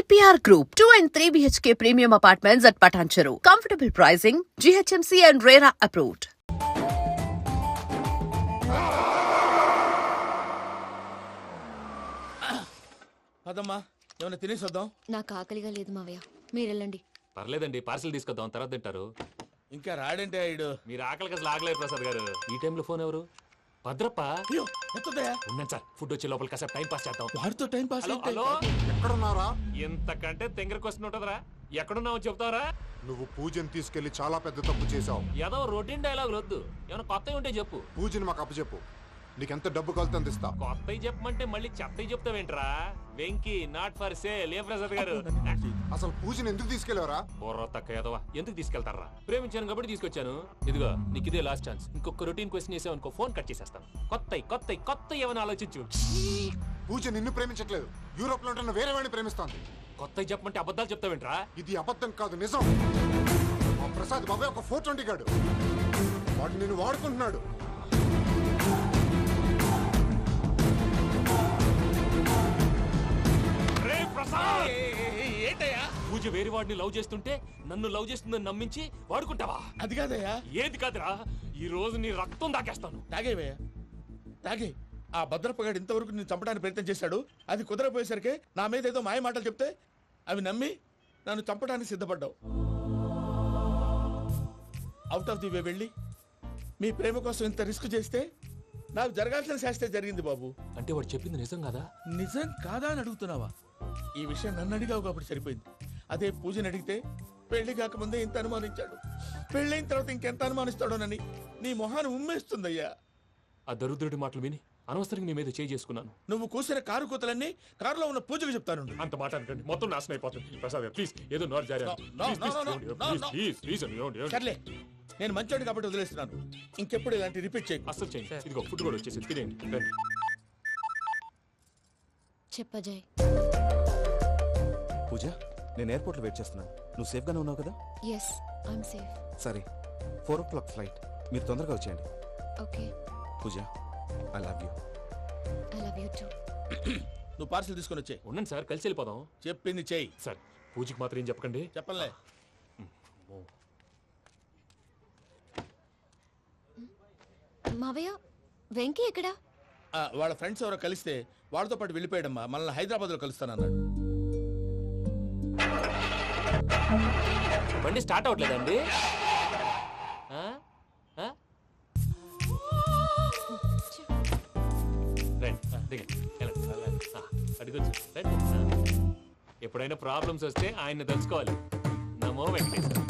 EPR Group, 2 and 3 BHK premium apartments at Patancheru. Comfortable pricing, GHMC and RERA approved. అదమ్మా ఏమైనా తినేసి వద్దాం. నాకు ఆకలిగా లేదు మావయ్య, మీరు వెళ్ళండి. పర్లేదండి, పార్సిల్ తీసుకొద్దాం, తర్వాత తింటారు. ఇంకా రాడంటే ఆయుడు. మీరు ఆకలికి అసలు ఆగలేదు ప్రసాద్ గారు. ఈ టైంలో ఫోన్ ఎవరు? భద్రప్ప. అయ్యో ఎత్తదయ్యా. ఉన్నాను సార్, ఫుడ్ వచ్చే లోపల కాసేపు టైం పాస్ చేద్దాం. వాడితో టైం పాస్ హలో హలో, ఎక్కడున్నారా? ఇంతకంటే తెంగర క్వశ్చన్ ఉంటుందిరా. ఎక్కడున్నావు చెప్తావరా? నువ్వు పూజని తీసుకెళ్లి చాలా పెద్ద తప్పు చేశావు. ఏదో రొటీన్ డైలాగ్ వద్దు, ఏమైనా కొత్తవి ఉంటే చెప్పు. పూజని మాకు అప్పచెప్పు, నీకెంత డబ్బు కలితే అంత ఇస్తా. కొత్తవి చెప్పమంటే మళ్ళీ చెత్తవి చెప్తావేంట్రా? Venky not for sale. ఏ ప్రసాద్ గారు, అసలు పూజని ఎందుకు తీసుకెళ్లేవరా? బుర్ర తక్క ఏదవా, ఎందుకు తీసుకెళ్తారా? ప్రేమించాను కాబట్టి తీసుకొచ్చాను. ఇదిగో నీకు ఇదే లాస్ట్ ఛాన్స్. ఇంకొక రొటీన్ క్వశ్చన్ చేసావు అనుకో, ఫోన్ కట్ చేసేస్తాను. కొత్త ఏమైనా ఆలోచించు. పూజ నిన్ను ప్రేమించట్లేదు, యూరోప్ లో ఉంటున్న వేరే వాడిని ప్రేమిస్తాంది. కొత్తవి చెప్పమంటే అబద్ధాలు చెప్తావేంట్రా? ఇది అబద్ధం కాదు, నిజం. మా ప్రసాద్ బాబాయ్ ఒక 420 గాడు, వాడు నిన్ను వాడుకుంటున్నాడు. ఏంటయ్యా? పూజ వేరే వాడిని లవ్ చేస్తుంటే నన్ను లవ్ చేస్తుందని నమ్మించి వాడుకుంటావా? అది కాదయ్యా. ఏది కాదురా, ఈ రోజు నీ రక్తం దాకేస్తాను. తాగేవయ్యా తాగే. ఆ భద్రప్పగాడు ఇంతవరకు నేను చంపడానికి ప్రయత్నం చేశాడు. అది కుదరపోయేసరికి నా మీద ఏదో మాయ మాటలు చెప్తే అవి నమ్మి నన్ను చంపడానికి సిద్ధపడ్డావు. అవుట్ ఆఫ్ ది వే వెళ్ళి మీ ప్రేమ కోసం ఇంత రిస్క్ చేస్తే నాకు జరగాల్సిన శాస్త్రే జరిగింది బాబు. అంటే వాడు చెప్పింది నిజం కదా? నిజం కాదా అని అడుగుతున్నావా? ఈ విషయం నన్ను అడిగావు కాబట్టి సరిపోయింది. అదే పూజని అడిగితే పెళ్లి కాకముందే ఇంత అనుమానించాడు, పెళ్ళైన తర్వాత ఇంకెంత అనుమానిస్తాడోనని నీ మొహాన్ని ఉమ్మేస్తుందయ్యా. ఆ దరిద్రుడి మాటలు విని అనవసరంగా నీ మీద చేయి చేసుకున్నాను. నువ్వు కూసిన కారు కూతలన్నీ కారులో ఉన్న పూజకు చెప్తాను. అంత మాట అనకండి, మొత్తం నాశనం అయిపోతుంది. ప్రసాద్ గారు ప్లీజ్, ఏదో నోరు జారీ. సర్లే, నేను మంచోడు కాబట్టి వదిలేస్తున్నాను. ఇంకెప్పుడు ఇలాంటి రిపీట్ చేయకు. అసలు చేయండి. ఇదిగో ఫుడ్ కూడా వచ్చేసి తినేయండి. చెప్పజాయ్. పూజ, నేను ఎయిర్పోర్ట్లో వెయిట్ చేస్తున్నాను. నువ్వు సేఫ్గానే ఉన్నావు కదా? Yes, I'm safe. సరే, 4 o'clock ఫ్లైట్, మీరు తొందరగా వచ్చేయండి. Okay. Pooja, I love you. I love you too. నువ్వు పార్సల్ తీసుకొని వచ్చే. ఉండండి సార్, కలిసి వెళ్ళిపోదాం. చెప్పింది చెయ్యి. సార్, పూజకి మాత్రం ఏం చెప్పకండి. చెప్పలే. మావయ్య, వెంకీ ఎక్కడా? వాళ్ళ ఫ్రెండ్స్ ఎవరో కలిస్తే వాళ్ళతో పాటు వెళ్ళిపోయాడమ్మా. మనల్ని హైదరాబాద్ లో కలుస్తానన్నాడు. బండి స్టార్ట్ అవ్వట్లేదండి. ఎప్పుడైనా ప్రాబ్లమ్స్ వస్తే ఆయన్ని తెలుసుకోవాలి. నమో వెంకటేశ్వర.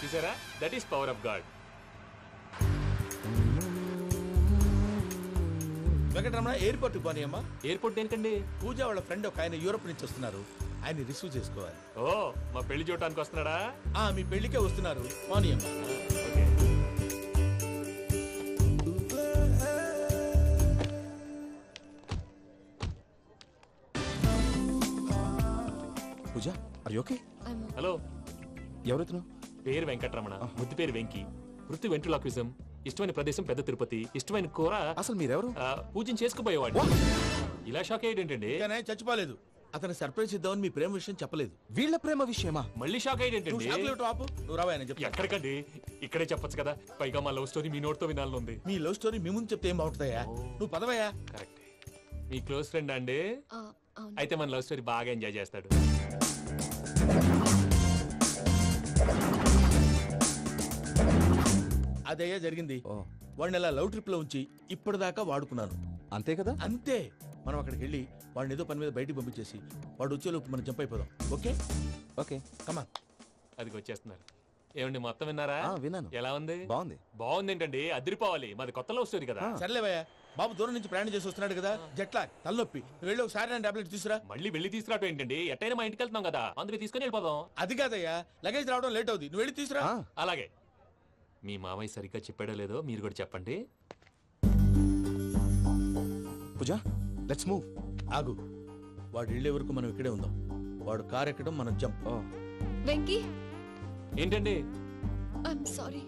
చూసారా, that is power of God. Venkataramana, airport పోనీ అమ్మా. ఎయిర్పోర్ట్ ఏంటండి? పూజ వాళ్ళ ఫ్రెండ్ ఒక ఆయన యూరోప్ నుంచి వస్తున్నారు, ఆయన రిసీవ్ చేసుకోవాలి. ఓ, మా పెళ్లి చూడటానికి వస్తున్నాడా? మీ పెళ్లికే వస్తున్నారు, పోనీ అమ్మా. Okay. Pooja, are you okay? Hello, ఎవరైతున్నావు? పేరు వెంకటరమణ, ముద్దు పేరు వెంకీ, వృత్తి వెంట్రులాక్విజం, ఇష్టమైన ప్రదేశం పెద్ద తిరుపతి, ఇష్టమైన కూర. అసలు మీరెవరు? పూజను చేసుకుపోయేవాడు. ఇలా షాక్ అయ్యేటండి. చచ్చిపోలేదు. అతను సర్ప్రైజ్ ఇద్దామని మీ ప్రేమ విషయం చెప్పలేదు. వీళ్ళ ప్రేమ విషయమా? మళ్ళీ షాక్ అయ్యేటండి. నువ్వు రావాయని చెప్పి. ఎక్కడికండి, ఇక్కడే చెప్పొచ్చు కదా. పైగా మా లవ్ స్టోరీ మీ నోట్తో వినాలని ఉంది. మీ లవ్ స్టోరీ మీ ముందు చెప్తే ఏం బాగుంటుందయ్యా? నువ్వు పదవయ్యా. కరెక్ట్. మీ క్లోజ్ ఫ్రెండ్ అండి? అయితే మన లవ్ స్టోరీ బాగా ఎంజాయ్ చేస్తాడు. అదయ్యా జరిగింది. వాడిని అలా లవ్ ట్రిప్ లో ఉంచి ఇప్పటిదాకా వాడుకున్నాను. అంతే కదా? అంతే. మనం అక్కడికి వెళ్ళి వాడిని ఏదో పని మీద బయటికి పంపించేసి వాడు వచ్చేలోపు మనం జంప్ అయిపోదాం. ఓకే ఓకే, కమా. అది వచ్చేస్తున్నారు. ఏమండి, మొత్తం విన్నారా? విన్నాను. ఎలా ఉంది? బాగుంది. బాగుంది ఏంటండి, అదిరిపోవాలి. మాది కొత్త లవ్ స్టోరీ కదా. సర్లేవయ్యా, బాబు దూరం నుంచి ప్రయాణం చేసి వస్తున్నాడు కదా, జట్లా తలనొప్పి. వెళ్ళి ఒకసారి నా టాబ్లెట్ తీసుకురా. మళ్ళీ వెళ్ళి తీసుకురావడం ఏంటండి? ఎట్టైనా మా ఇంటికి వెళ్తున్నాం కదా, అందుకే తీసుకొని వెళ్ళిపోదాం. అది కాదయ్యా, లగేజ్ రావడం లేట్ అవుతుంది, నువ్వు వెళ్ళి తీసుకురా. అలాగే. మీ మామయ్య సరిగ్గా చెప్పాడో లేదో మీరు కూడా చెప్పండి. పూజ, లెట్స్ మూవ్. ఆగు, వాడు వెళ్ళే వరకు మనం ఇక్కడే ఉందాం. వాడు కార్ ఎక్కడం, మనం జంప్. వెంకీ, ఏంటండి? I'm sorry.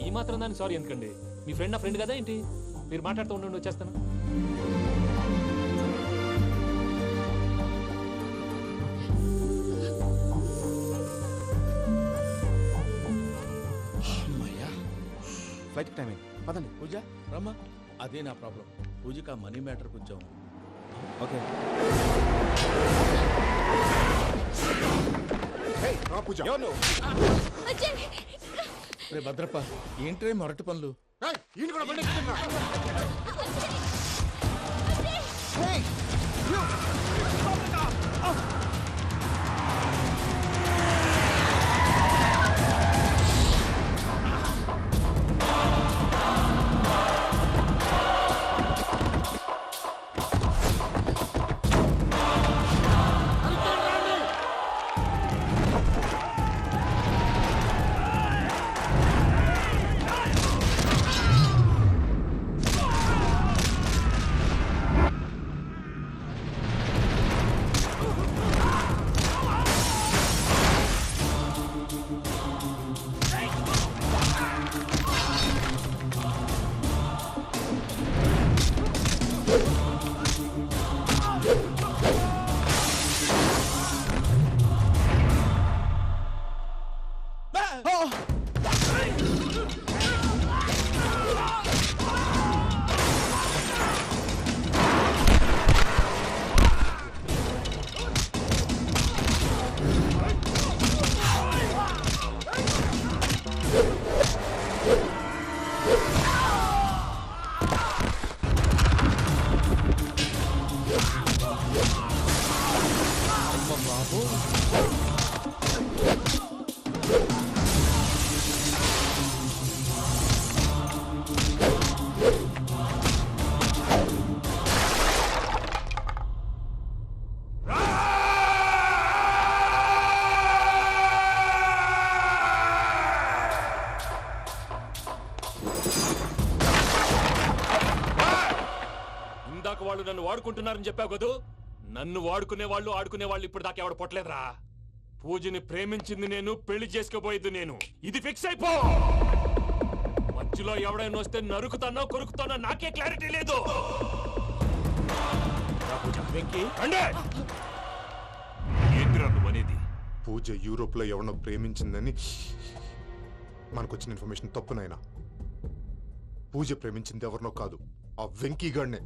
ఈ మాత్రం దాన్ని సారీ ఎందుకండి? మీ ఫ్రెండ్ నా ఫ్రెండ్ కదా ఏంటి? మీరు మాట్లాడుతూ ఉండండి, వచ్చేస్తాను. ఫ్లైట్ టైం అయింది పదండి. పూజ రమ్మా. అదే నా ప్రాబ్లం. పూజకి ఆ మనీ మ్యాటర్ కొంచెం. ఓకే. హేయ్, రా పూజ. ఎవరు నువ్వు? అజయ్ రే భద్రప్ప, ఏంట్రే మొరటి పనులు? ఏయ్, ఈయన కూడా బండి ఎక్కుతున్నా. ఇందాక వాళ్ళు నన్ను వాడుకుంటున్నారని చెప్పావు కదూ. నన్ను వాడుకునే వాళ్ళు ఆడుకునే వాళ్ళు ఇప్పుడు దాకా ఎవడు పొట్టలేదురా. పూజని ప్రేమించింది నేను, పెళ్లి చేసుకోబోయేది నేను. ఇది ఫిక్స్ అయిపో. మధ్యలో ఎవడైనా వస్తే నరుకుతానో కొరుకుతానో నాకే క్లారిటీ లేదు. వెంకీ, ఏంటిరా నువ్వు అనేది? పూజ యూరోప్ లో ఎవరినో ప్రేమించిందని మనకొచ్చిన ఇన్ఫర్మేషన్ తప్పునైనా. పూజ ప్రేమించింది ఎవరినో కాదు, ఆ వెంకీ గాడినే.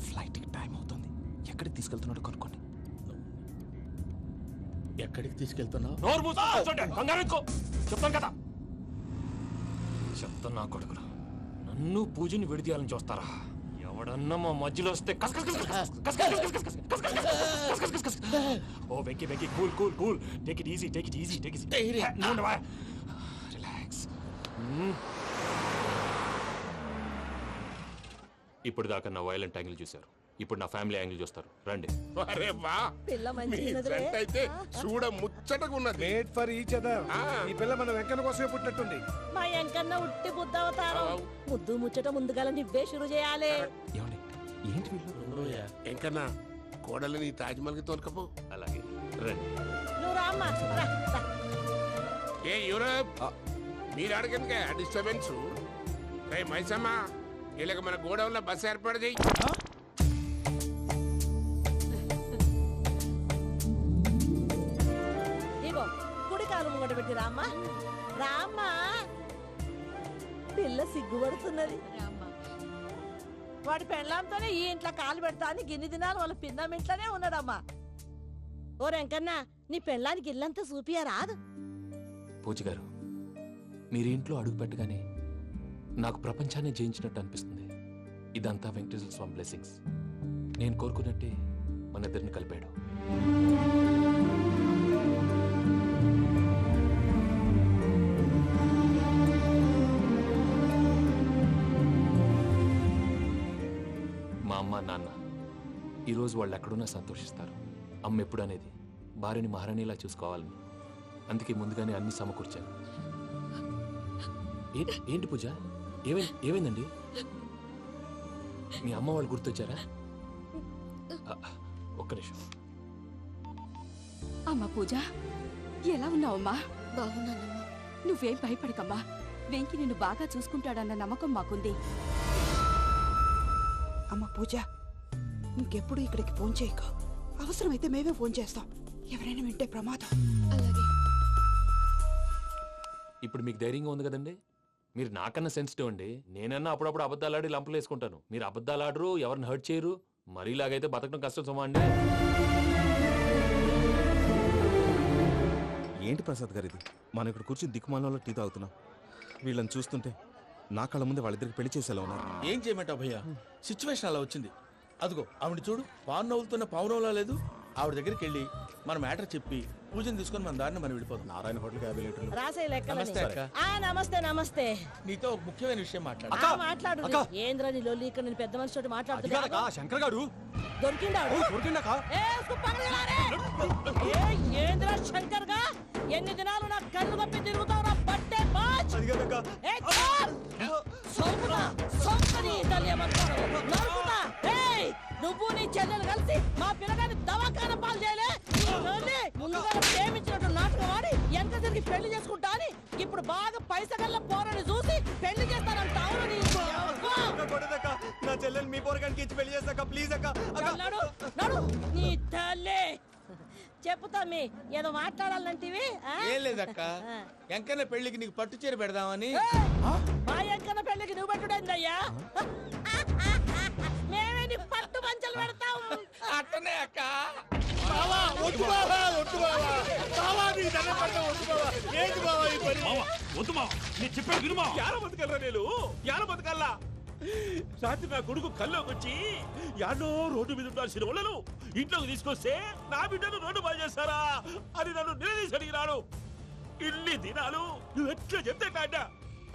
ఫ్లైట్ టైం అవుతుంది. ఎక్కడికి తీసుకెళ్తున్నాడో కనుక్కోండి. ఎక్కడికి తీసుకెళ్తున్నావు? నోరు మూసుకొని కూర్చోండి. కంగారు ఎక్కు. చెప్తాను కదా. చెప్తాను నా కొడుకురా. నన్ను పూజని విడిదీయాలని చూస్తారా? ఎవడన్నా మా మధ్యలో వస్తే ఓ Venky Venky, cool cool cool. Take it easy, take it easy, take it easy. Relax. ఇప్పుడు దాకా నా వైలెంట్ యాంగిల్ చూశారు. ఇప్పుడు నా ఫ్యామిలీ యాంగిల్ చూస్తారు. రండి. అరే వా, మీ జంట అయితే చూడ ముచ్చటగా ఉన్నది. Made for each other. ఈ పిల్ల మన వెంకన్న కోసమే పుట్టినట్టుంది. మా ఎంకన్న ఉట్టి బుద్ధవతారం. ముద్దు ముచ్చట ముందుగాల నువ్వే షురు చేయాలి. ఏమండి ఏంటి వీళ్ళు? ఎంకన్నా కోడలిని తాజ్మహల్కి తోలుకపో. అలాగే రండి. నువ్వు రామ్మా రా, రా. ఏ యూరప్, మీరు అడగనుక డిస్టర్బెన్స్. రే మైసమ్మ, వీళ్ళకి మన గోడౌన్లో బస్సు ఏర్పాటు చేయి. ఇగో కుడి కాలు ముంగట పెట్టి రామ్మా. రామ్మా, పిల్ల సిగ్గుపడుతున్నది. వాడి పెళ్ళాంతోనే ఈ ఇంట్లో కాలు పెడతా అని గిన్ని దినాలు వాళ్ళ పిన్నం ఇంట్లోనే ఉన్నాడమ్మా. ఓ వెంకన్న, నీ పెళ్ళానికి ఇల్లంతా చూపియా రాదు. పూజ గారు, మీరు ఇంట్లో అడుగు పెట్టగానే నాకు ప్రపంచాన్ని జయించినట్టు అనిపిస్తుంది. ఇదంతా వెంకటేశ్వర స్వామి బ్లెస్సింగ్స్. నేను కోరుకున్నట్టే మన ఇద్దరిని కలిపాడు. మా అమ్మ నాన్న ఈరోజు వాళ్ళు ఎక్కడున్నా సంతోషిస్తారు. అమ్మ ఎప్పుడు అనేది భార్యని మహారాణిలా చూసుకోవాలని. అందుకే ముందుగానే అన్ని సమకూర్చాను. ఏంటి పూజ, ఏమైందండి? మీ అమ్మ వాళ్ళు గుర్తొచ్చారా? ఒక్క నిమిషం. అమ్మా పూజ, ఎలా ఉన్నావమ్మా? బాగున్నానమ్మా. నువ్వేం భయపడకమ్మా. వెంకి నిన్ను బాగా చూసుకుంటాడన్న నమ్మకం మాకుంది. అమ్మ పూజ, ఇంకెప్పుడు ఇక్కడికి ఫోన్ చేయకు. అవసరమైతే మేమే ఫోన్ చేస్తాం. ఎవరైనా వింటే ప్రమాదం. అలాగే. ఇప్పుడు మీకు ధైర్యంగా ఉంది కదండి. మీరు నాకన్నా సెన్సిటివ్ అండి. నేనన్నా అప్పుడప్పుడు అబద్ధాలాడి లంపలు వేసుకుంటాను. మీరు అబద్ధాలు ఆడరు, ఎవరిని హర్ట్ చేయరు. మరీ ఇలాగైతే బతకడం కష్టం సుమా అండి. ఏంటి ప్రసాద్ గారు ఇది? మనం ఇక్కడ కూర్చుని దిక్కుమాలలో టీ తాగుతున్నాం. వీళ్ళని చూస్తుంటే నా కళ్ళ ముందే వాళ్ళిద్దరికి పెళ్లి చేసేలా ఉన్నారు. ఏం చేయమంటావు భయ్యా, సిచ్యువేషన్ అలా వచ్చింది. అదిగో ఆవిడ చూడు, పాను నవ్వులుతున్న పావునవ్వులా లేదు. ఆవిడ దగ్గరికి వెళ్ళి మన మ్యాటర్ చెప్పి పూజను తీసుకొని మన దారిని మనం వెళ్ళిపోతాం. నారాయణ హోటల్కి 50 లీటర్లు. రాసే లెక్క. నమస్తే అక్క. నమస్తే నమస్తే. నీతో ఒక ముఖ్యమైన విషయం మాట్లాడు. మాట్లాడు. ఏంద్ర నీ లొల్లి? ఇక్కడ నేను పెద్ద మనిషి తోటి మాట్లాడుతున్నా. శంకర్ గారు దొరికిందాడు. ఏంద్ర శంకర్ గా ఎన్ని దినాలు నా కళ్ళు కప్పి తిరుగుతావు? బట్టే బాచ్. నువ్వు నీ చెల్లెలు కలిసి మా పిల్లగాని దవాఖాన పాలు చేయలే. ముందుగా ప్రేమించినట్టు నాటకం ఆడి ఎంత తిరిగి పెళ్లి చేసుకుంటా అని ఇప్పుడు బాగా పైసగల్ల పోరని చూసి పెళ్లి చేస్తానంటావు. నా చెల్లెలు మీ పోరగానికి ఇచ్చి పెళ్లి చేస్తాక ప్లీజ్ అక్క. నడు నీ తల్లి. చెప్పుతా మీ ఏదో మాట్లాడాలంటివి. ఏం లేదక్క, ఎంకన్న పెళ్లికి నీకు పట్టు చీర పెడదామని. మా ఎంకన్న పెళ్లికి నువ్వు పెట్టుడైందయ్యా? మేమే నీ పట్టు పంచలు పెడతాం. అట్టనే అక్క. రాత్రి నా కొడుకు కల్లోకి వచ్చి యాడో రోడ్డు మీద ఉండాల్సిన వాళ్ళను ఇంట్లోకి తీసుకొస్తే నా బిడ్డను రోడ్డు బాగా చేస్తారా అని నన్ను నిలదీసి అడిగినాడు. ఇన్ని దినాలు నువ్వు ఎట్లా చెప్తే కాడ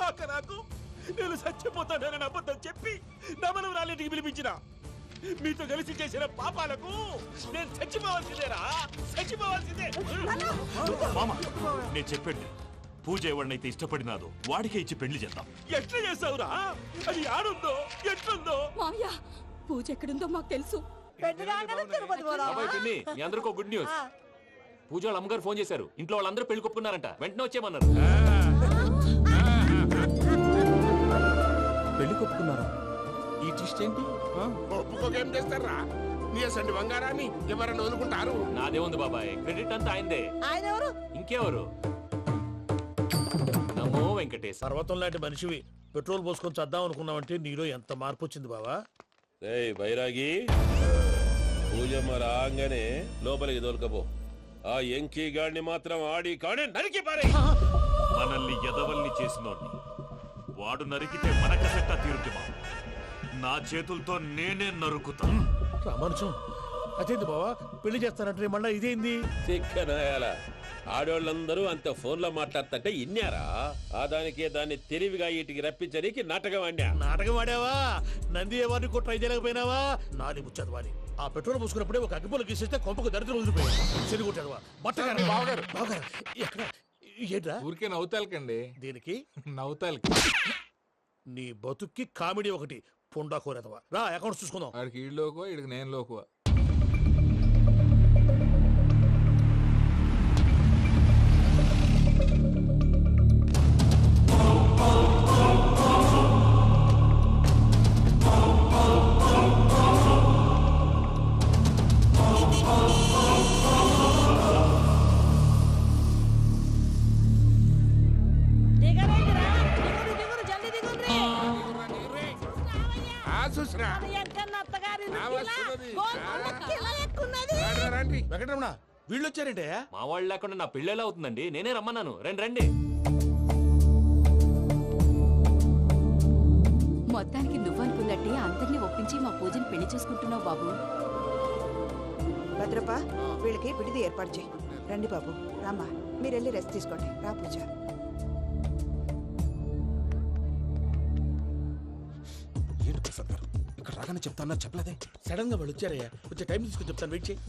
అక్క నాకు నేను చచ్చిపోతానని అబద్ధం చెప్పి నమ్మను రాలింటికి పిలిపించిన. మీతో కలిసి చేసిన పాపాలకు నేను చచ్చిపోవాల్సిందేరా, చచ్చిపోవాల్సిందే. నేను చెప్పండి, పూజ ఎవరినైతే ఇష్టపడినాదో వాడికే ఇచ్చి పెళ్లి చేద్దాం. ఎట్లా చేస్తావురా? అది ఆడుందో ఎట్లుందో? మావయ్య, పూజ ఎక్కడుందో మాకు తెలుసు. మీ అందరికీ గుడ్ న్యూస్. పూజ వాళ్ళ అమ్మగారు ఫోన్ చేశారు. ఇంట్లో వాళ్ళందరూ పెళ్లి కొప్పుకున్నారంట. వెంటనే వచ్చేయమన్నారు. పెళ్లి కొప్పుకున్నారా? ఈ ట్విస్ట్ ఏంటి? ఒప్పుకోకేం చేస్తారా? నీ అసంటి బంగారాన్ని ఎవరైనా వదులుకుంటారు? నాదే ఉంది బాబాయ్, క్రెడిట్ అంతా ఆయనదే. ఆయన ఎవరు? ఇంకెవరు? నమో వెంకటేశ్. పర్వతం లాంటి మనిషివి పెట్రోల్ పోసుకొని చద్దాం అనుకున్నావంటే నీలో ఎంత మార్పు వచ్చింది బావా. బైరాగి, పూజమ్మ రాగానే లోపలికి దొరకపో. ఆ ఎంకీ గాడిని మాత్రం ఆడి కాడే నరికి పారే. మనల్ని ఎదవల్ని చేసినోడ్ని వాడు నరికితే మనకసెట్టా తీరుతుమా? నా చేతులతో నేనే నరుకుతా. రామానుజం, అదేంటి బావా పెళ్లి చేస్తానంటే మళ్ళా ఇదేంది? చిక్కనాయాల ఆడోళ్ళందరూ అంత ఫోన్లో మాట్లాడుతుంటే ఇన్నారా? ఆ దానికే దాన్ని తెలివిగా వీటికి రప్పించడానికి నాటకం ఆడా. నాటకం ఆడావా? నంది ఎవరిని కూడా ట్రై చేయలేకపోయినావా? నాది ముచ్చదు వాని. ఆ పెట్రోల్ పోసుకున్నప్పుడే ఒక అగ్గిపుల్ల గీసేస్తే కొంపకు దరిద్రం వదిలిపోయాడు. చెరుగుంటాడు బట్టగారు. బావగారు బావగారు ఎక్కడ ఏంట్రా? ఊరికే నవ్వుతాలకండి. దీనికి నవ్వుతాలకి నీ బతుక్కి కామెడీ ఒకటి. పొండా కోరేదవా. రా అకౌంట్స్ చూసుకుందాం. వాడికి ఈడులోకో ఇడికి నేను లోకువ. వెంకటరమణ, వీళ్ళు వచ్చారంటే? మా వాళ్ళు లేకుండా నా పెళ్ళెలా అవుతుందండి? నేనే రమ్మన్నాను. రండి రండి. మొత్తానికి నువ్వనుకున్నట్టే అందరినీ ఒప్పించి మా పూజని పెళ్లి చేసుకుంటున్నావు బాబు. భద్రప్ప, వీళ్ళకి విడిది ఏర్పాటు చేయి. రండి బాబు, రామ్మా, మీరు వెళ్ళి రెస్ట్ తీసుకోండి. రా పూజ. ఏంటి ప్రసాద్ గారు ఇక్కడ రాగానే చెప్తాను చెప్పలేదే? సడన్ గా వాళ్ళు వచ్చారయ్యా. కొంచెం టైం తీసుకుని చెప్తాను, వెయిట్ చేయి.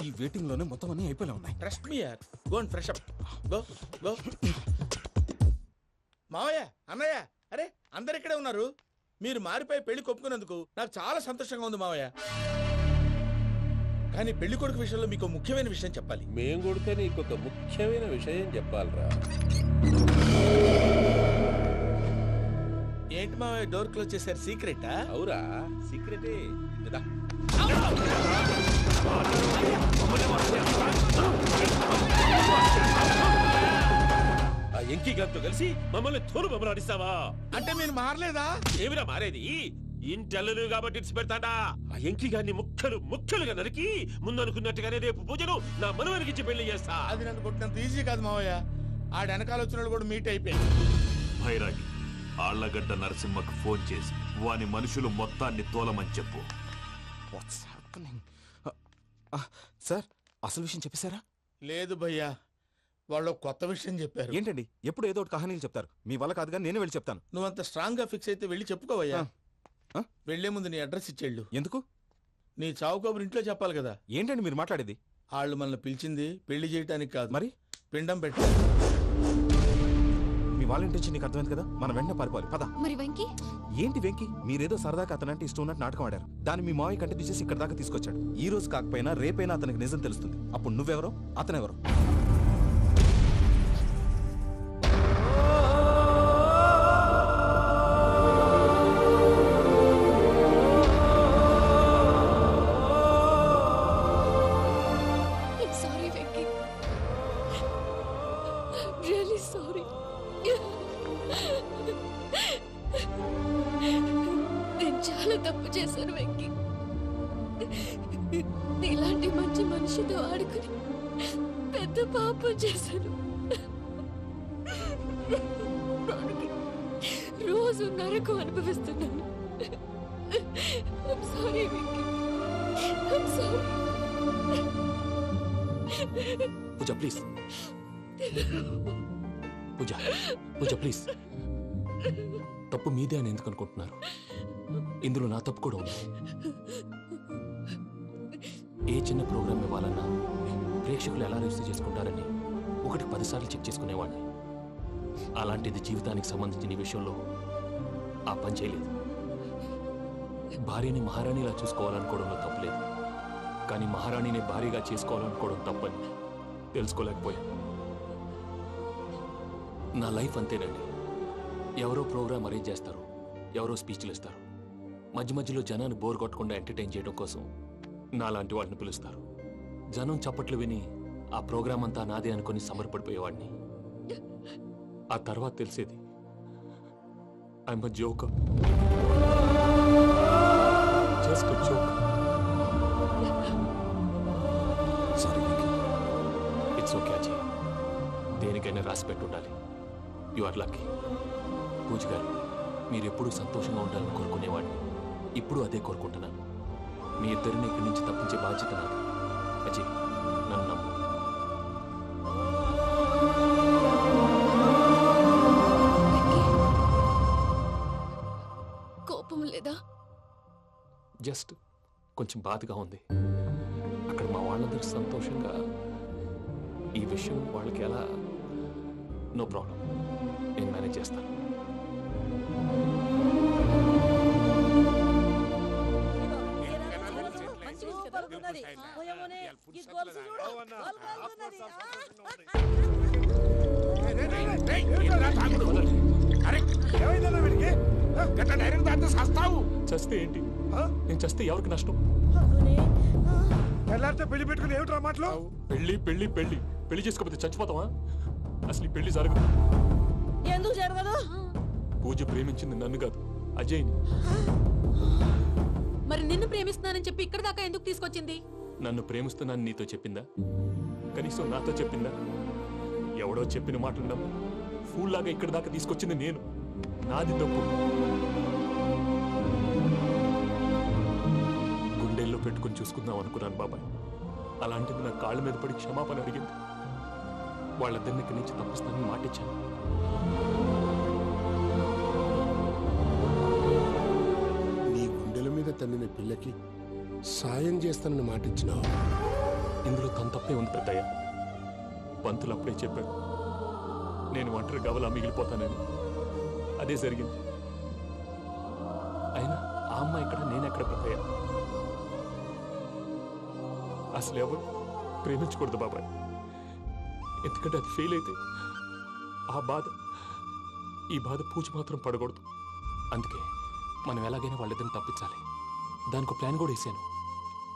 ఈ వెయిటింగ్ లోనే మొత్తం అన్ని అయిపోయి ఉన్నాయి. ట్రస్ట్ మీ యార్. Go and fresh up. Go go. మావయ్య, అన్నయ్య, అరే అందరు ఇక్కడే ఉన్నారు. మీరు మారిపోయి పెళ్లి కొప్పుకున్నందుకు నాకు చాలా సంతోషంగా ఉంది మావయ్య. కానీ పెళ్లి కొడుకు విషయంలో మీకు ముఖ్యమైన విషయం చెప్పాలి. మేం కొడితే నీకు ఒక ముఖ్యమైన విషయం చెప్పాలరా. ఏంటి మావయ్య డోర్ క్లోజ్ చేశారు? సీక్రెటా? అవురా, సీక్రెటే కదా. ఆ ఎంకీ గారితో కలిసి మమ్మల్ని తోలు బొమ్మలాడిస్తావా? అంటే మీరు మారలేదా? ఏమిరా మారేది? ఇంటల్లు కాబట్టి ఇడిచి పెడతాడా? ఆ ఎంకీ గారిని ముక్కలుగా నరికి ముందనుకున్నట్టుగానే రేపు పూజను నా మనవనికిచ్చి పెళ్లి చేస్తా. అది నన్ను కొట్టినంత ఈజీ కాదు మావయ్య. ఆ వెనకాల వచ్చిన వాళ్ళు కూడా మీట్ అయిపోయి. భైరాగి ఆళ్లగడ్డ నరసింహకు ఫోన్ చేసి వాని మనుషులు మొత్తాన్ని తోలమని చెప్పు. What's happening? సార్ అసలు విషయం చెప్పేశారా? లేదు భయ్యా, వాళ్ళు కొత్త విషయం చెప్పారు. ఏంటండి ఎప్పుడు ఏదో ఒకటి కహానీలు చెప్తారు. మీ వల్ల కాదు కానీ నేనే వెళ్ళి చెప్తాను. నువ్వంత స్ట్రాంగ్ గా ఫిక్స్ అయితే వెళ్ళి చెప్పుకోవయ్యా. వెళ్లే ముందు నీ అడ్రస్ ఇచ్చేళ్ళు. ఎందుకు? నీ చావు కబురు ఇంట్లో చెప్పాలి కదా. ఏంటండి మీరు మాట్లాడేది? వాళ్ళు మనల్ని పిలిచింది పెళ్లి చేయటానికి కాదు, మరి పిండం పెట్టారు. మీ వాళ్ళ ఇంటి నీకు అర్థమైంది కదా, మనం వెంటనే పారిపోవాలి. పద. మరి వెంకీ? ఏంటి వెంకీ? మీరేదో సరదాగా అతనంటే ఇష్టం ఉన్నట్టు నాటకం ఆడారు. దాన్ని మీ మావయ్య కంటే తీసేసి ఇక్కడ దాకా తీసుకొచ్చాడు. ఈ రోజు కాకపోయినా రేపైనా అతనికి నిజం తెలుస్తుంది. అప్పుడు నువ్వెవరో అతనెవరో. Sorry Venky, really sorry. నేను చాలా తప్పు చేశాను వెంకీ. నీలాంటి మంచి మనిషితో ఆడుకుని పెద్ద పాపం చేశాను. రోజు నరకం అనుభవిస్తున్నాను. I'm sorry, Vicky. I'm sorry. Pooja please. Pooja please. తప్పు మీదే అని ఎందుకు అనుకుంటున్నారు? ఇందులో నా తప్పు కూడా ఉంది. ఏ చిన్న ప్రోగ్రామ్ ఇవ్వాలన్నా ప్రేక్షకులు ఎలా రిసీవ్ చేసుకుంటారని 1-10 సార్లు చెక్ చేసుకునేవాడిని. అలాంటిది జీవితానికి సంబంధించిన ఈ విషయంలో ఆ పని చేయలేదు. భార్యని మహారాణిలా చూసుకోవాలనుకోవడంలో తప్పులేదు, కానీ మహారాణిని భార్యగా చేసుకోవాలనుకోవడం తప్పని తెలుసుకోలేకపోయాను. నా లైఫ్ అంతేనండి. ఎవరో ప్రోగ్రామ్ అరేంజ్ చేస్తారు, ఎవరో స్పీచ్లు ఇస్తారు. మధ్య మధ్యలో జనాన్ని బోర్ కొట్టకుండా ఎంటర్టైన్ చేయడం కోసం నాలాంటి వాడిని పిలుస్తారు. జనం చప్పట్లు విని ఆ ప్రోగ్రామ్ అంతా నాదే అనుకుని సమర్పడిపోయేవాడిని. ఆ తర్వాత తెలిసేది I'm a joker, just a joker. Sorry, it's okay Ajay. దేనికైనా రాసి పెట్టుండాలి. You are lucky. Pooja garu, మీరు ఎప్పుడూ సంతోషంగా ఉండాలని కోరుకునేవాడిని. ఇప్పుడు అదే కోరుకుంటున్నాను. మీ ఇద్దరిని ఇక్కడి నుంచి తప్పించే బాధ్యత నాది. అజయ్, నన్ను నమ్ము. కోపం లేదా? జస్ట్ కొంచెం బాధగా ఉంది. అక్కడ మా వాళ్ళందరూ సంతోషంగా ఈ విషయం వాళ్ళకి ఎలా. నో ప్రాబ్లం, నేను మేనేజ్ చేస్తాను. చస్తే ఏంటి? నేను చస్తే ఎవరికి నష్టం? పెళ్లి పెట్టుకుని ఏమిట్రా మాటలు? పెళ్లి పెళ్లి పెళ్లి పెళ్లి చేసుకోకపోతే చచ్చిపోతావా? అసలు ఈ పెళ్లి జరగదు. ఎందుకు జరగదు? పూజ ప్రేమించింది నన్ను కాదు, అజయ్ని. మరి నిన్ను ప్రేమిస్తున్నానని చెప్పి ఇక్కడ దాకా ఎందుకు తీసుకొచ్చింది? నన్ను ప్రేమిస్తున్నాను నీతో చెప్పిందా? కనీసం నాతో చెప్పిందా? ఎవడో చెప్పిన మాటలు నమ్మి ఫూల్ లాగా ఇక్కడ దాకా తీసుకొచ్చింది నేను. నాది తప్పు. గుండెల్లో పెట్టుకుని చూసుకుందాం అనుకున్నాను బాబాయ్. అలాంటిది నా కాళ్ళ మీద పడి క్షమాపణ అడిగింది. వాళ్ళిద్దరిని ఇక్కడి నుంచి తప్పిస్తానని మాటిచ్చాను. నీ గుండెల మీద తన్నిన పిల్లకి సాయం చేస్తానని మాటిచ్చినావు. ఇందులో తన తప్పే ఉంది పెద్దయ్య. పంతులు అప్పుడే చెప్పారు నేను ఒంటరి గవలా మిగిలిపోతానని. అదే జరిగింది. అయినా ఆ అమ్మాయి ఎక్కడ, నేనెక్కడ పెద్దయ్య? అసలు ఎవరు ప్రేమించకూడదు బాబాయ్. ఎందుకంటే అది ఫెయిల్ అయితే ఈ బాధ పూజ మాత్రం పడకూడదు. అందుకే మనం ఎలాగైనా వాళ్ళిద్దరిని తప్పించాలి. దానికి ప్లాన్ కూడా వేసాను.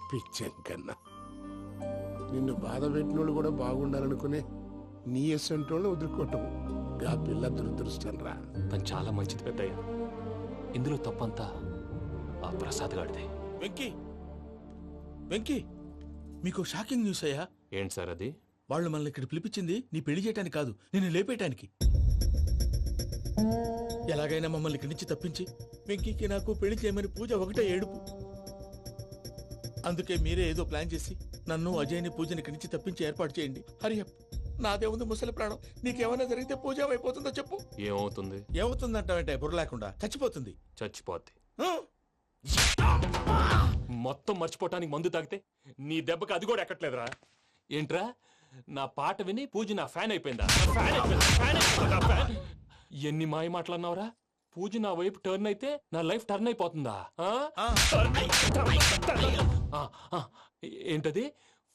పిచ్చెంకన్నా నిన్ను బాధ పెట్టినోళ్ళు కూడా బాగుండాలనుకునే నీ ఎస్సంటోళ్ళు వదులుకోవటం ఆ పిల్ల దురదృష్టం రా. తను చాలా మంచిది పెద్దయ్య. ఇందులో తప్పంతా ఆ ప్రసాద్ గాడిదే. వెంకీ వెంకీ, మీకు షాకింగ్ న్యూస్ అయ్యా. ఏంటి సార్ అది? వాళ్ళు మనల్ని ఇక్కడ పిలిపించింది నీ పెళ్లి చేయటానికి కాదు, నిన్ను లేపేయటానికి. ఎలాగైనా మమ్మల్ని ఇక్కడి నుంచి తప్పించి వెంకీకి నాకు పెళ్లి చేయమని పూజ ఒకటే ఏడుపు. అందుకే మీరే ఏదో ప్లాన్ చేసి నన్ను అజయ్ని పూజని ఇక్కడి నుంచి తప్పించి ఏర్పాటు చేయండి. హరియప్, నాదే ఉంది ముసలి ప్రాణం. నీకేమైనా జరిగితే పూజ అయిపోతుందో చెప్పు. ఏమవుతుంది? ఏమవుతుందంటావంటే బుర్ర లేకుండా చచ్చిపోతుంది. చచ్చిపోద్ది. ఆ? మొత్తం మర్చిపోవటానికి మందు తాగితే నీ దెబ్బకి అది కూడా ఎక్కట్లేదురా. ఏంట్రా, నా పాట విని పూజ నా ఫ్యాన్ అయిపోయిందా? ఎన్ని మాయ మాటలన్నావురా? పూజ నా వైపు టర్న్ అయితే నా లైఫ్ టర్న్ అయిపోతుందా? ఏంటది?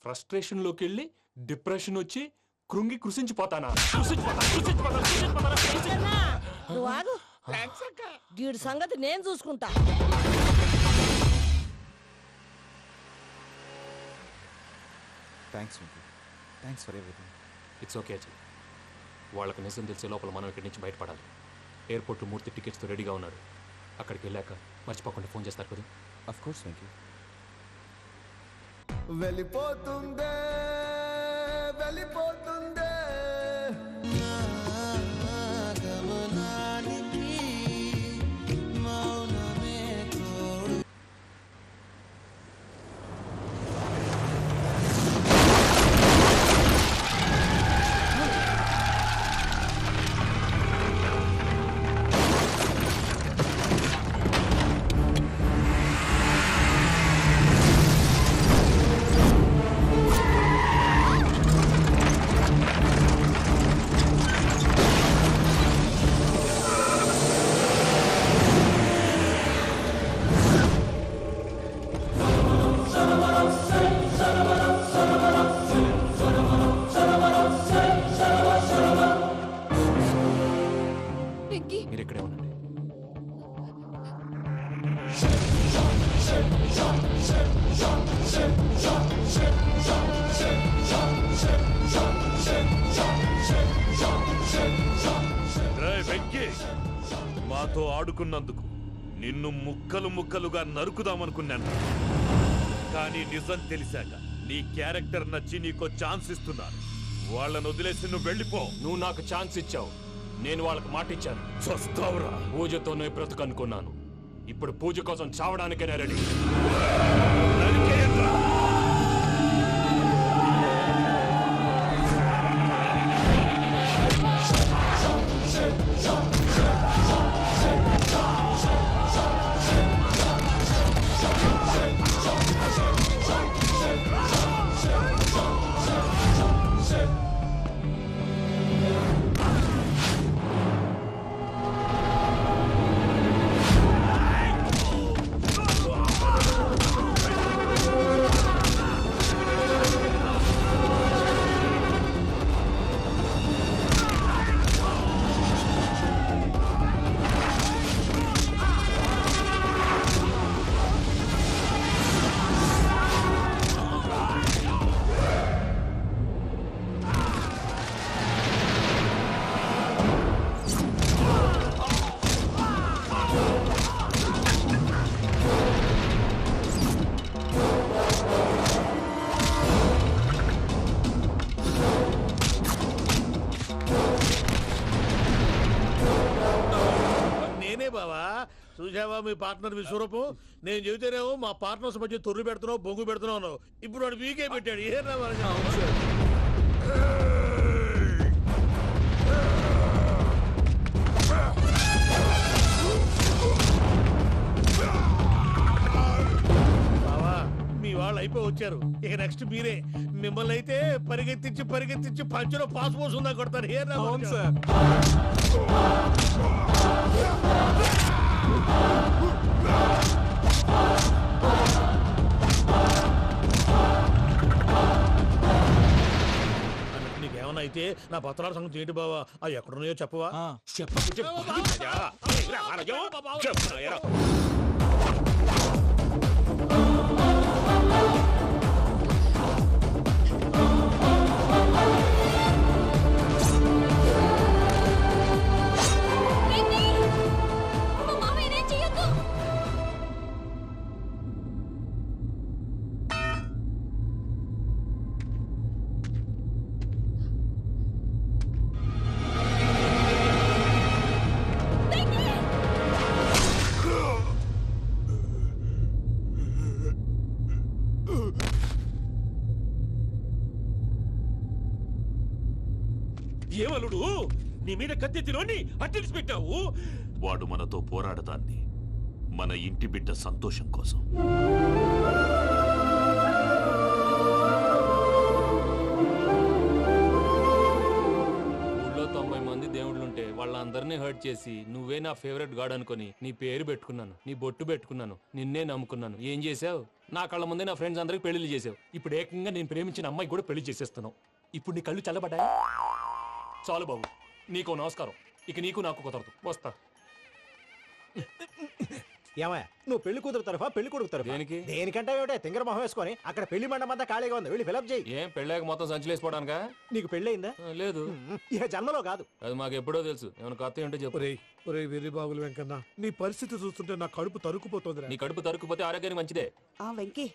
ఫ్రస్ట్రేషన్ లోకి వెళ్ళి డిప్రెషన్ వచ్చి కృంగి కృషించిపోతానా? నువ్వు ఆగు. వీడి సంగతి నేను చూసుకుంటా. Thanks Venky, thanks for everything. It's okay Ajay. వాళ్ళకి నిజం తెలిసే లోపల మనం ఇక్కడి నుంచి బయటపడాలి. ఎయిర్పోర్ట్లో మూర్తి టికెట్స్తో రెడీగా ఉన్నాడు. అక్కడికి వెళ్ళాక మర్చిపోకుండా ఫోన్ చేస్తారు కదా. Of course Venky. వెళ్ళిపోతుందే వెళ్ళిపోతుందే మీరు ఇక్కడే ఉండండి. వెంకీ, మాతో ఆడుకున్నందుకు నిన్ను ముక్కలు ముక్కలుగా నరుకుదామనుకున్నాను. కానీ నిజం తెలిసాక నీ క్యారెక్టర్ నచ్చి నీకో ఛాన్స్ ఇస్తున్నాను. వాళ్ళను వదిలేసి నువ్వు వెళ్ళిపో. నువ్వు నాకు ఛాన్స్ ఇచ్చావు, నేను వాళ్ళకి మాట ఇచ్చాను. చస్తావురా. పూజతోనే బ్రతుకనుకున్నాను. ఇప్పుడు పూజ కోసం చావడానికైనా రెడీ. చూసావా మీ పార్ట్నర్ విశ్వరూపం? నేను చెబితేనేమో మా పార్ట్నర్స్ మధ్య తొర్రు పెడుతున్నావు, బొంగు పెడుతున్నావు. ఇప్పుడు వాడు వీకే పెట్టాడు. ఏ బావా, మీ వాళ్ళు అయిపోయి వచ్చారు. ఇక నెక్స్ట్ మీరే. మిమ్మల్ని అయితే పరిగెత్తించి పరిగెత్తించి పంచులో పాస్ పోసుందా కొడతారు. ఏ నీకేమన్నా అయితే నా పత్రాల సంగతి ఏంటి బావా? అవి ఎక్కడున్నాయో చెప్పవా? ఏమలుడు నీ మీద కత్తెత్తిలోని అట్టెలిసి పెట్టావు. వాడు మనతో పోరాడతాన్ని మన ఇంటి బిడ్డ సంతోషం కోసం. ఊళ్ళో 90 మంది దేవుళ్ళుంటే వాళ్ళందరినీ హర్ట్ చేసి నువ్వే నా ఫేవరెట్ గాడ్ అనుకొని నీ పేరు పెట్టుకున్నాను, నీ బొట్టు పెట్టుకున్నాను, నిన్నే నమ్ముకున్నాను. ఏం చేసావు? నా కళ్ళ ముందే నా ఫ్రెండ్స్ అందరికి పెళ్లి చేసావు. ఇప్పుడు ఏకంగా నేను ప్రేమించిన అమ్మాయి కూడా పెళ్లి చేసేస్తున్నావు. ఇప్పుడు నీ కళ్ళు చల్లబడ్డాయి. చాలు బాబు, నీకో నమస్కారం. ఇక నీకు నాకు కుదరదు. వస్తా. ఏమయ్య నువ్వు పెళ్లి కూతురు తరఫా పెళ్లి కొడుకు తరఫా? దేనికి? దేనికంటే ఏమిటే తింగర మొహం వేసుకొని అక్కడ పెళ్లి మండపం అంతా ఖాళీగా ఉంది, వెళ్ళి ఫిలప్ చేయి. ఏం పెళ్ళాక మొత్తం సంచలేసిపోవడానికా? నీకు పెళ్ళయిందా? లేదు. ఇక జన్మలో కాదు. అది మాకు ఎప్పుడో తెలుసు. ఏమైనా కొత్త ఏంటో చెప్పు. ఒరే వెర్రి బాబులు వెంకన్న, నీ పరిస్థితి చూస్తుంటే నా కడుపు తరుక్కుపోతుంది. నీ కడుపు తరుక్కుపోతే ఆరోగ్యానికి మంచిదే. ఆ వెంకీ,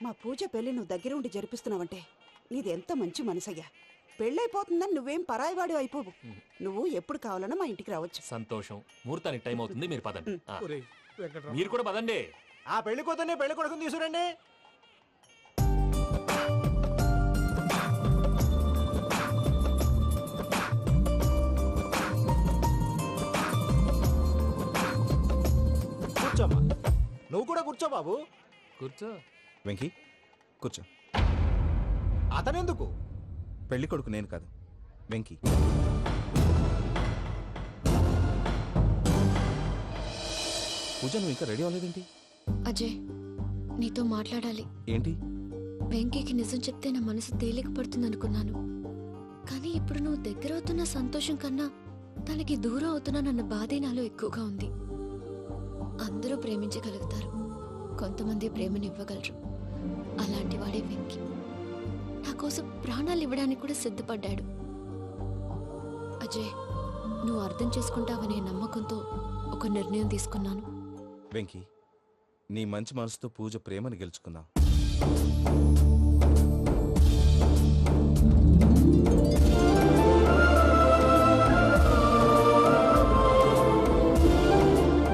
మా పూజ పెళ్లి నువ్వు దగ్గర ఉండి జరిపిస్తున్నావంటే నీది ఎంత మంచి మనసయ్యా. పెళ్ళైపోతుందని నువ్వేం పరాయివాడి అయిపోవు. నువ్వు ఎప్పుడు కావాలన్నా మా ఇంటికి రావచ్చు. సంతోషం. ముహూర్తానికి టైం అవుతుంది, మీరు పదండి. ఆ. ఒరేయ్ వెంకట్రావు, మీరు కూడా పదండి. ఆ పెళ్లి కూతుర్ని పెళ్లి కొడుకుని తీసుకురండి. కూర్చోమ్మా. నువ్వు కూడా కూర్చో బాబు. కూర్చో. వెంకీ కూర్చో. అతనెందుకు? పెళ్లి కొడుకు నేను కాదు, వెంకీ. పూజ, నువ్వు ఇంకా రెడీ అవ్వలేదేంటి? అజయ్, నీతో మాట్లాడాలి. ఏంటి? వెంకీకి నిజం చెప్తే నా మనసు తేలిక పడుతుంది అనుకున్నాను. కానీ ఇప్పుడు నువ్వు దగ్గర అవుతున్న సంతోషం కన్నా తనకి దూరం అవుతున్నానన్న బాధే నాలో ఎక్కువగా ఉంది. అందరూ ప్రేమించగలుగుతారు, కొంతమంది ప్రేమనివ్వగలరు. అలాంటి వాడే వెంకీ. నా కోసం ప్రాణాలు ఇవ్వడానికి కూడా సిద్ధపడ్డాడు. అజయ్, నువ్వు అర్థం చేసుకుంటావనే నమ్మకంతో ఒక నిర్ణయం తీసుకున్నాను. వెంకీ, నీ మంచి మనసుతో పూజ ప్రేమను గెలుచుకుందాం.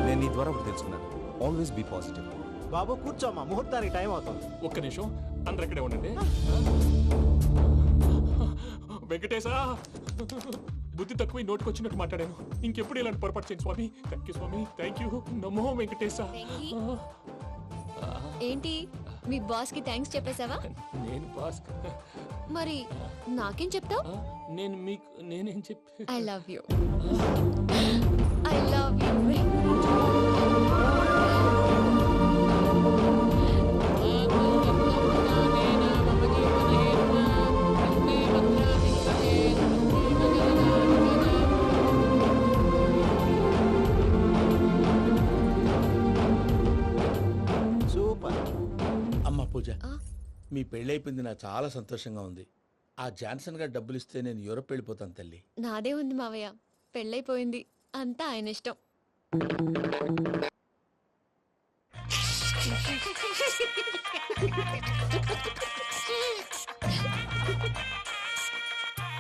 నేను నీ ద్వారా ఒకటి తెలుసుకున్నాను. Always be positive. బాబు కూర్చోమ్మా, ముహూర్తానికి టైం అవుతుంది. ఒక్క నిమిషం, అందరు ఇక్కడే ఉండండి. వెంకటేశా, బుద్ధి తక్కువ నోటికి వచ్చినట్టు మాట్లాడాను. ఇంకెప్పుడు ఇలాంటి పొరపాటు చేయండి స్వామి. థ్యాంక్ యూ స్వామి, థ్యాంక్ యూ. నమో వెంకటేశా. ఏంటి, మీ బాస్ కి థ్యాంక్స్ చెప్పేశావా? నేను బాస్. మరి నాకేం చెప్తావు? నేను మీకు నేనేం చెప్పి? I love you. I love you. Super. అమ్మ పూజ, మీ పెళ్ళైపోయింది, నాకు చాలా సంతోషంగా ఉంది. ఆ జాన్సన్ గారు డబ్బులు ఇస్తే నేను యూరోప్ వెళ్ళిపోతాను తల్లి. నాదే ఉంది మావయ్య, పెళ్ళైపోయింది, అంతా ఆయన ఇష్టం.